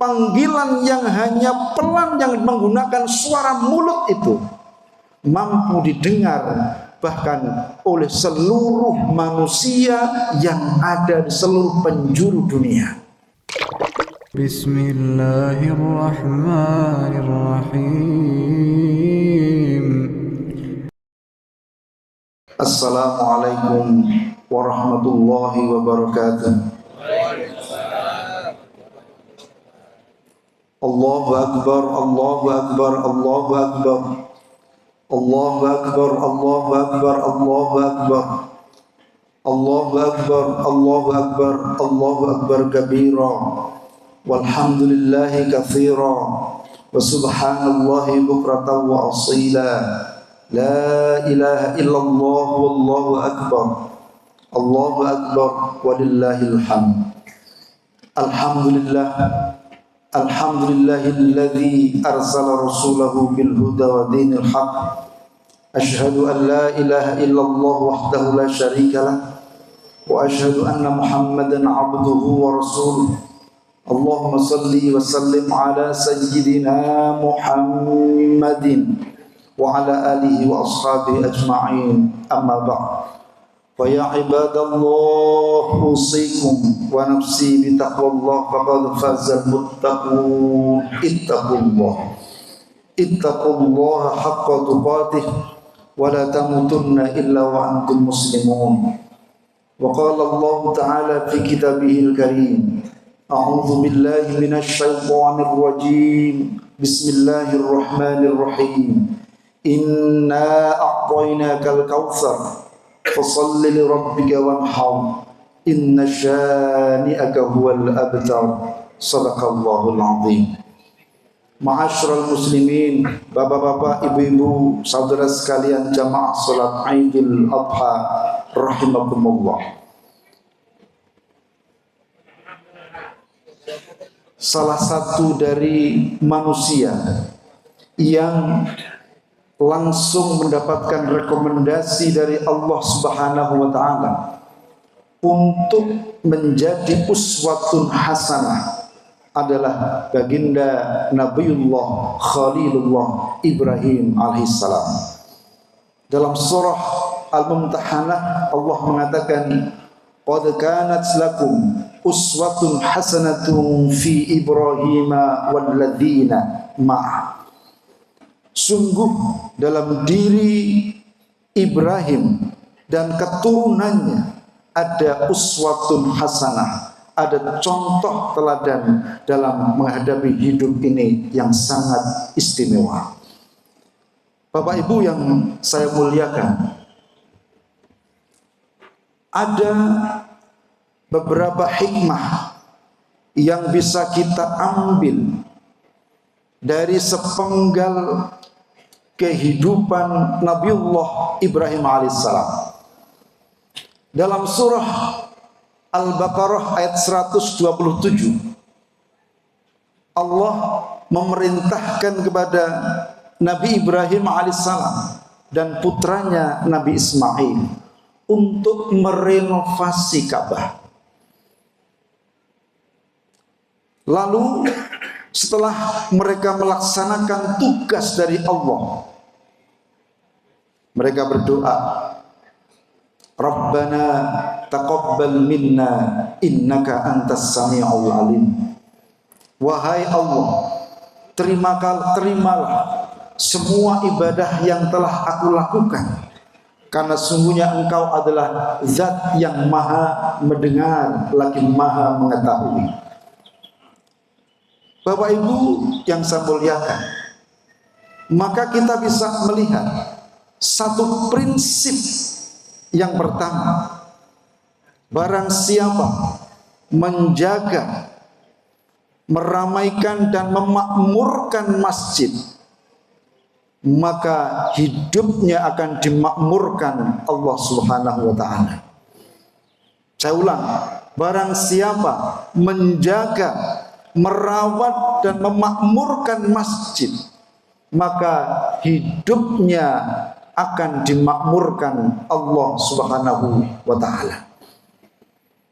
panggilan yang hanya pelan yang menggunakan suara mulut itu mampu didengar bahkan oleh seluruh manusia yang ada di seluruh penjuru dunia. Bismillahirrahmanirrahim. Assalamualaikum warahmatullahi wabarakatuh. Allahu akbar, Allahu akbar, Allahu akbar. Allahu akbar, Allahu akbar, Allahu akbar. Allahu akbar, Allahu akbar, Allahu akbar kabira. Walhamdulillahi katsira. Wa subhanallahi bukratan wa asila. La ilaha illallah wallahu akbar. Allahu akbar walillahil hamd. Alhamdulillah. Alhamdulillahilladzi arsala rasulahu bil huda wa dinil haq. Asyhadu an la ilaha illallah wahdahu la syarika lah. Wa asyhadu anna Muhammadan abduhu wa rasuluh. Allahumma salli wa sallim ala sayyidina Muhammadin wa ala alihi wa ashabihi ajma'in. Amma ba'd. Fa ya ibadallah usikum wa nafsi bi taqwallah faqad fazal muttaqun. Ittaqullaha haqqa tuqatih wa la tamutunna illa wa antum muslimun. Wa qala Allah ta'ala fi kitabihil karim, a'udzu billahi minasy syaithanir rajim. Bismillahirrahmanirrahim. Inna a'tainakal kautsar fasalli li rabbika wanhar. Inna syani'aka huwal abtar. Shadaqallahul azim. Ma'asyiral muslimin, bapak-bapak, ibu-ibu, saudara sekalian jamaah salat Idul Adha rahimakumullah. Salah satu dari manusia yang langsung mendapatkan rekomendasi dari Allah Subhanahu wa taala untuk menjadi uswatun hasanah adalah baginda Nabiullah Khalilullah Ibrahim alaihissalam. Dalam surah Al-Mumtahanah Allah mengatakan, qad kanat lakum uswatun hasanatun fi Ibrahim walladzina ma'ah. Sungguh dalam diri Ibrahim dan keturunannya ada uswatun hasanah, ada contoh teladan dalam menghadapi hidup ini yang sangat istimewa. Bapak Ibu yang saya muliakan, ada beberapa hikmah yang bisa kita ambil dari sepenggal kehidupan Nabiullah Ibrahim alaihissalam. Dalam surah Al-Baqarah ayat 127, Allah memerintahkan kepada Nabi Ibrahim alaihissalam dan putranya Nabi Ismail untuk merenovasi Ka'bah. Lalu setelah mereka melaksanakan tugas dari Allah, mereka berdoa, Rabbana taqabbal minna innaka antas sami'ul alim. Wahai Allah, terimalah semua ibadah yang telah aku lakukan, karena sungguhnya Engkau adalah Zat yang maha mendengar lagi maha mengetahui. Bapak Ibu yang saya muliakan, maka kita bisa melihat satu prinsip yang pertama, barang siapa menjaga, meramaikan dan memakmurkan masjid, maka hidupnya akan dimakmurkan Allah Subhanahu wa taala. Saya ulang, barang siapa menjaga, merawat dan memakmurkan masjid, maka hidupnya akan dimakmurkan Allah Subhanahu wa taala.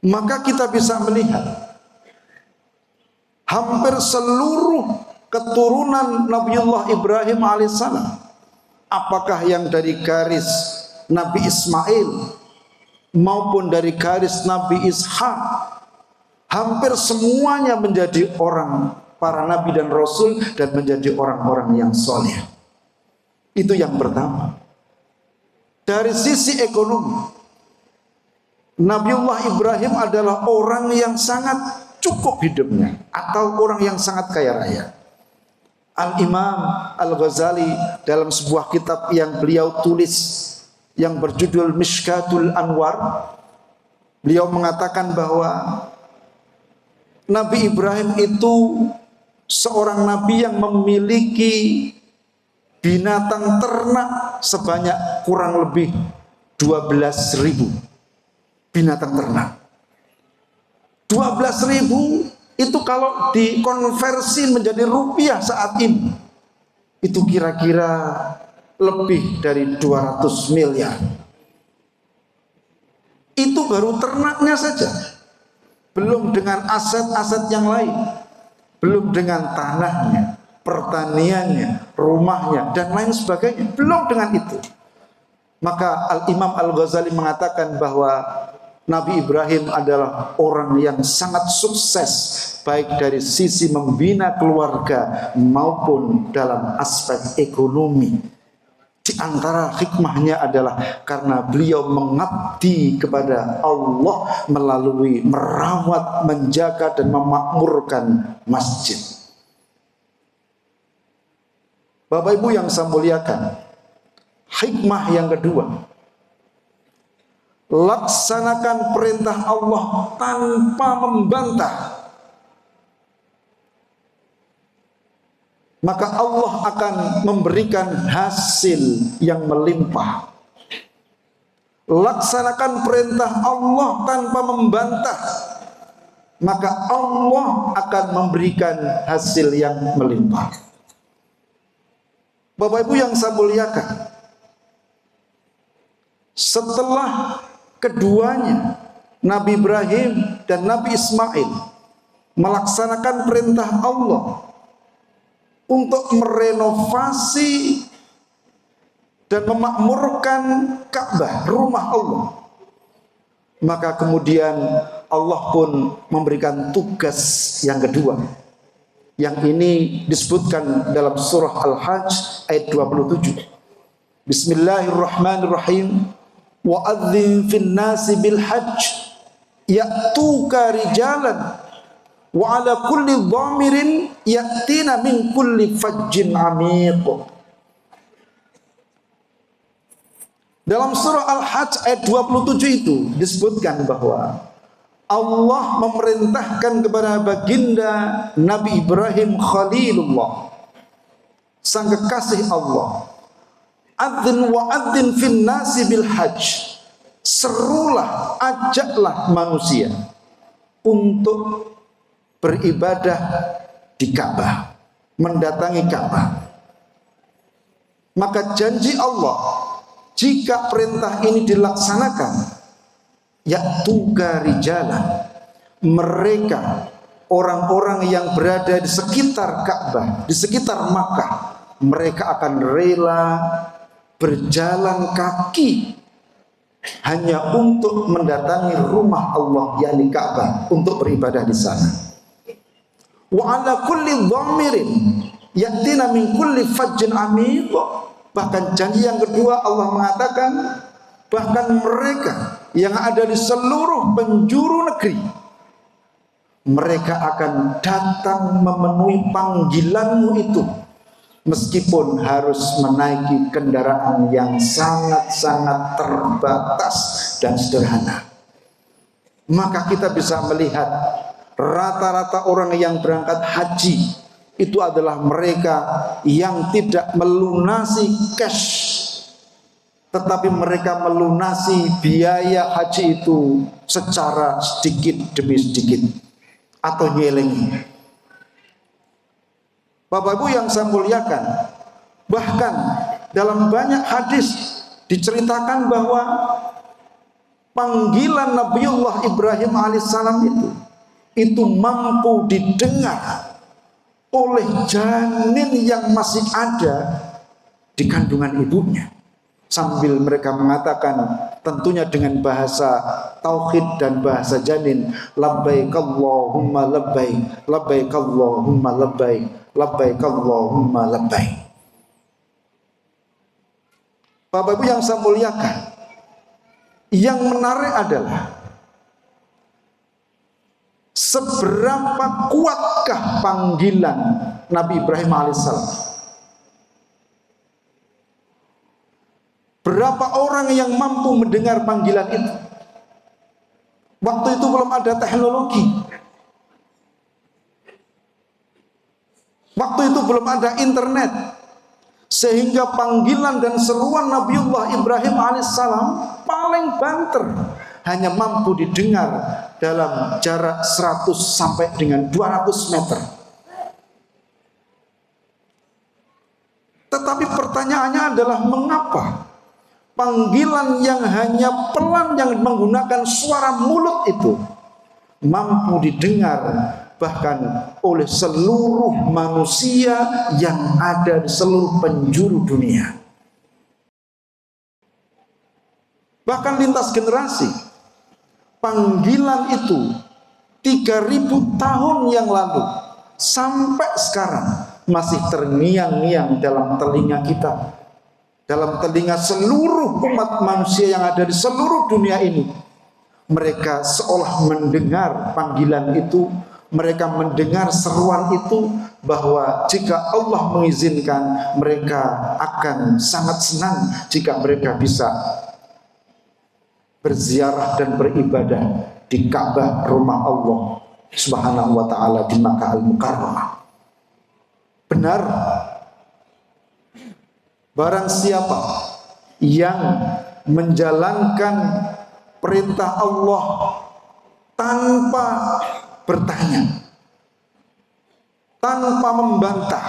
Maka kita bisa melihat hampir seluruh keturunan Nabiullah Ibrahim alaihissalam, apakah yang dari garis Nabi Ismail maupun dari garis Nabi Ishak, hampir semuanya menjadi orang para nabi dan rasul dan menjadi orang-orang yang soleh. Itu yang pertama. Dari sisi ekonomi, Nabiullah Ibrahim adalah orang yang sangat cukup hidupnya, atau orang yang sangat kaya raya. Al-Imam Al-Ghazali dalam sebuah kitab yang beliau tulis yang berjudul Mishkatul Anwar, beliau mengatakan bahwa Nabi Ibrahim itu seorang nabi yang memiliki binatang ternak sebanyak kurang lebih 12.000 binatang ternak. 12.000 itu kalau dikonversi menjadi rupiah saat ini, itu kira-kira lebih dari 200 miliar. Itu baru ternaknya saja, belum dengan aset-aset yang lain, belum dengan tanahnya, pertaniannya, rumahnya, dan lain sebagainya, belum dengan itu. Maka Al-Imam Al-Ghazali mengatakan bahwa Nabi Ibrahim adalah orang yang sangat sukses, baik dari sisi membina keluarga maupun dalam aspek ekonomi. Di antara hikmahnya adalah karena beliau mengabdi kepada Allah melalui merawat, menjaga, dan memakmurkan masjid. Bapak Ibu yang saya muliakan, hikmah yang kedua, laksanakan perintah Allah tanpa membantah, maka Allah akan memberikan hasil yang melimpah. Laksanakan perintah Allah tanpa membantah, maka Allah akan memberikan hasil yang melimpah. Bapak Ibu yang saya muliakan, setelah keduanya, Nabi Ibrahim dan Nabi Ismail, melaksanakan perintah Allah untuk merenovasi dan memakmurkan Ka'bah, rumah Allah, maka kemudian Allah pun memberikan tugas yang kedua, yang ini disebutkan dalam surah Al-Hajj ayat 27. Bismillahirrahmanirrahim. Wa'adzim fin nasi bil hajj ya'tuka rijalan wa ala kulli dhamirin ya'tina min kulli fajjin amiq. Dalam surah Al-Hajj ayat 27 itu disebutkan bahwa Allah memerintahkan kepada baginda Nabi Ibrahim Khalilullah, sang kekasih Allah, adzin wa adzin fin nasi bil hajj, serulah, ajaklah manusia untuk beribadah di Ka'bah, mendatangi Ka'bah. Maka janji Allah, jika perintah ini dilaksanakan, ya'tuka rijalan, mereka orang-orang yang berada di sekitar Ka'bah, di sekitar Makkah, mereka akan rela berjalan kaki hanya untuk mendatangi rumah Allah, yakni Ka'bah, untuk beribadah di sana. Wa ala kulli dhamirin yatina min kulli fajjin amiq. Bahkan janji yang kedua Allah mengatakan, bahkan mereka yang ada di seluruh penjuru negeri, mereka akan datang memenuhi panggilanmu itu, meskipun harus menaiki kendaraan yang sangat-sangat terbatas dan sederhana. Maka kita bisa melihat rata-rata orang yang berangkat haji itu adalah mereka yang tidak melunasi cash, tetapi mereka melunasi biaya haji itu secara sedikit demi sedikit atau nyelengi. Bapak Ibu yang saya muliakan, bahkan dalam banyak hadis diceritakan bahwa panggilan Nabiullah Ibrahim alaihissalam itu itu mampu didengar oleh janin yang masih ada di kandungan ibunya, sambil mereka mengatakan tentunya dengan bahasa tauhid dan bahasa janin, labbaik Allahumma labbaik, labbaik Allahumma labbaik, labbaik Allahumma labbaik. Bapak Ibu yang saya muliakan, yang menarik adalah seberapa kuatkah panggilan Nabi Ibrahim alaihissalam? Berapa orang yang mampu mendengar panggilan itu? Waktu itu belum ada teknologi. Waktu itu belum ada internet. Sehingga panggilan dan seruan Nabiullah Ibrahim alaihissalam paling banter hanya mampu didengar dalam jarak 100 sampai dengan 200 meter. Tetapi pertanyaannya adalah mengapa panggilan yang hanya pelan yang menggunakan suara mulut itu mampu didengar bahkan oleh seluruh manusia yang ada di seluruh penjuru dunia, bahkan lintas generasi. Panggilan itu 3000 tahun yang lalu sampai sekarang masih terngiang-ngiang dalam telinga kita, dalam telinga seluruh umat manusia yang ada di seluruh dunia ini. Mereka seolah mendengar panggilan itu, mereka mendengar seruan itu, bahwa jika Allah mengizinkan, mereka akan sangat senang jika mereka bisa berziarah dan beribadah di Ka'bah, rumah Allah Subhanahu wa ta'ala di Makkah Al-Mukarramah. Benar, barang siapa yang menjalankan perintah Allah tanpa bertanya, tanpa membantah,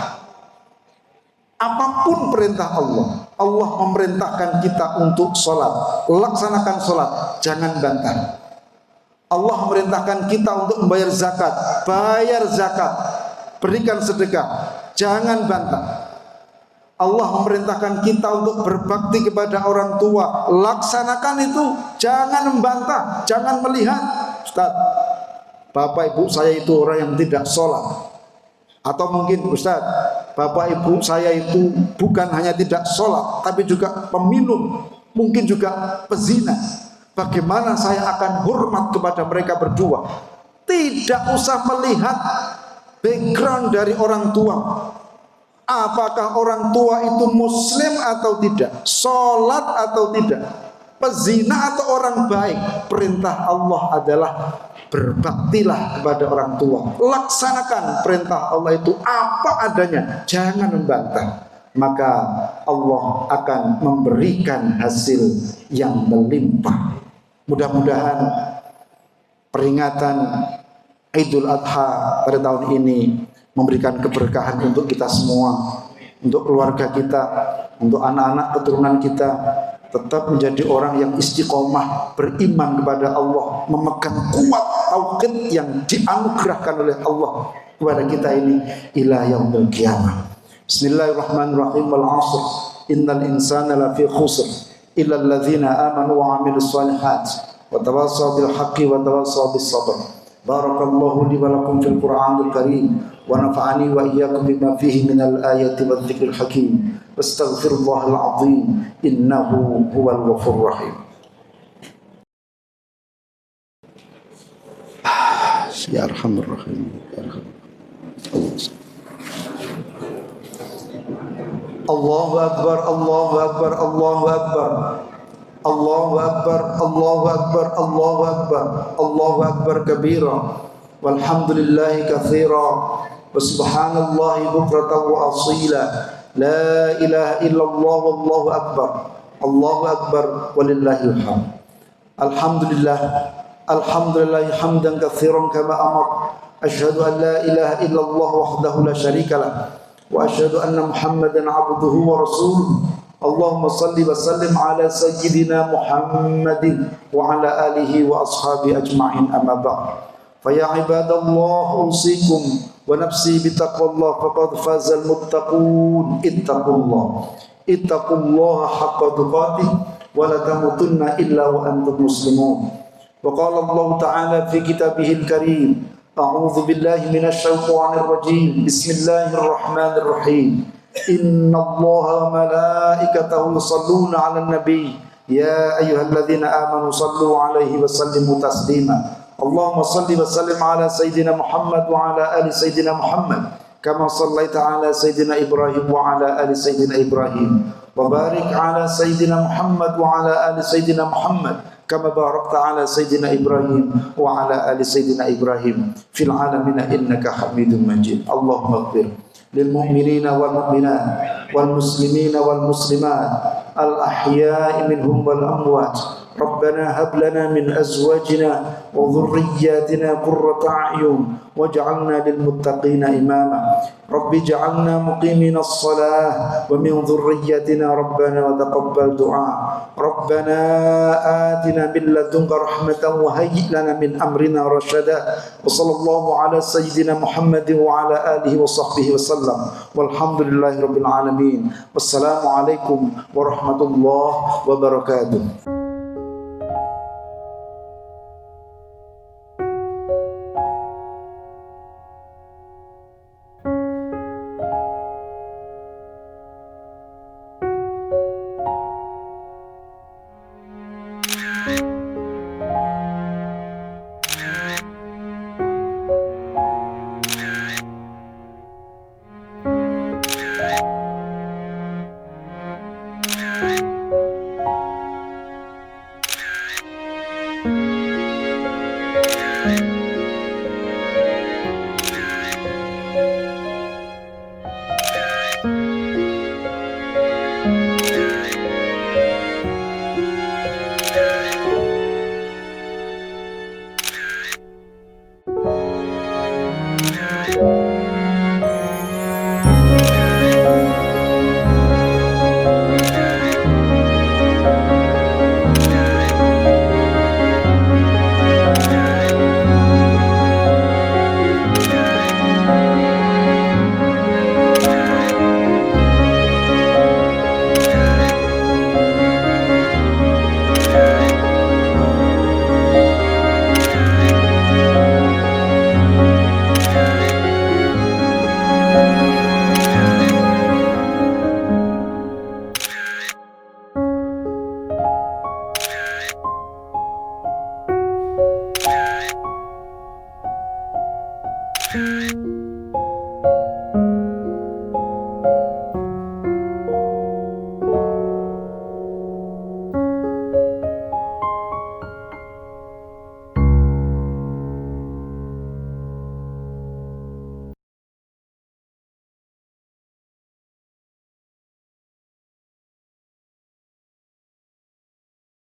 apapun perintah Allah. Allah memerintahkan kita untuk sholat, laksanakan sholat, jangan bantah. Allah memerintahkan kita untuk membayar zakat, bayar zakat, berikan sedekah, jangan bantah. Allah memerintahkan kita untuk berbakti kepada orang tua, laksanakan itu, jangan membantah, jangan melihat, Ustaz, bapak ibu saya itu orang yang tidak sholat. Atau mungkin, Ustaz, bapak ibu saya itu bukan hanya tidak sholat, tapi juga peminum, mungkin juga pezina. Bagaimana saya akan hormat kepada mereka berdua? Tidak usah melihat background dari orang tua. Apakah orang tua itu muslim atau tidak, sholat atau tidak, pezina atau orang baik. Perintah Allah adalah berbaktilah kepada orang tua, laksanakan perintah Allah itu apa adanya, jangan membantah, maka Allah akan memberikan hasil yang melimpah. Mudah-mudahan peringatan Idul Adha pada tahun ini memberikan keberkahan untuk kita semua, untuk keluarga kita, untuk anak-anak keturunan kita, tetap menjadi orang yang istiqomah, beriman kepada Allah, memegang kuat tauhid yang dianugerahkan oleh Allah kepada kita ini ila yaumil qiyamah. Bismillahirrahmanirrahim. Wal 'ashr innal insana lafi khusr illa alladzina amanu wa 'amilus shalihat wa tawassaw bil haqqi wa tawassaw bis sabr. Barakallahu li wa lakum fil Qur'anil karim wa nafa'ani wa iyyakum bima fihi minal ayati wadh dzikril hakim. Astaghfirullahal azim innahu huwal ghafurur rahim. Ya arhamar rahim. Allahu akbar, Allahu akbar, Allahu akbar. Allahu akbar, Allahu akbar, Allahu akbar, Allahu akbar kabira, walhamdulillahi katsira, wa subhanallahi bukratan wa asila, la ilaha illallah wallahu akbar, Allahu akbar walillahil hamd. Alhamdulillah, alhamdulillah hamdan katsiran kama amar. Asyhadu an la ilaha illallah wahdahu la syarika lah, wa asyhadu anna Muhammadan abduhu wa rasuluh. Allahumma salli wa sallim ala sayyidina Muhammadin wa ala alihi wa ashabi ajma'in, amma ba'd. فيا عباد الله أوصيكم ونفسي بتقوى الله فقد فاز المتقون اتقوا الله حق تقاته ولا تموتن إلا وأنتم مسلمون. وقال الله تعالى في كتابه الكريم أعوذ بالله من الشيطان الرجيم بسم الله الرحمن الرحيم إن الله وملائكته يصلون على النبي يا أيها الذين آمنوا صلوا عليه وسلموا تسليما اللهم صل وسلم على سيدنا محمد وعلى آل سيدنا محمد كما صليت على سيدنا إبراهيم وعلى آل سيدنا إبراهيم وبارك على سيدنا محمد وعلى آل سيدنا محمد كما باركت على سيدنا إبراهيم وعلى آل سيدنا إبراهيم في العالمين إنك حميد مجيد. اللهم اغفر للمؤمنين والمؤمنات والمسلمين والمسلمات الأحياء منهم والأموات. ربنا هب لنا من أزواجنا وذرياتنا قرة أعين واجعلنا للمتقين إماما. رب اجعلنا مقيمين الصلاة ومن ذريتنا ربنا وتقبل دعاء. ربنا آتنا من لدنك رحمة وهيئ لنا من أمرنا رشدا. وصلى الله على سيدنا محمد وعلى آله وصحبه وسلم والحمد لله رب العالمين. والسلام عليكم ورحمة الله وبركاته.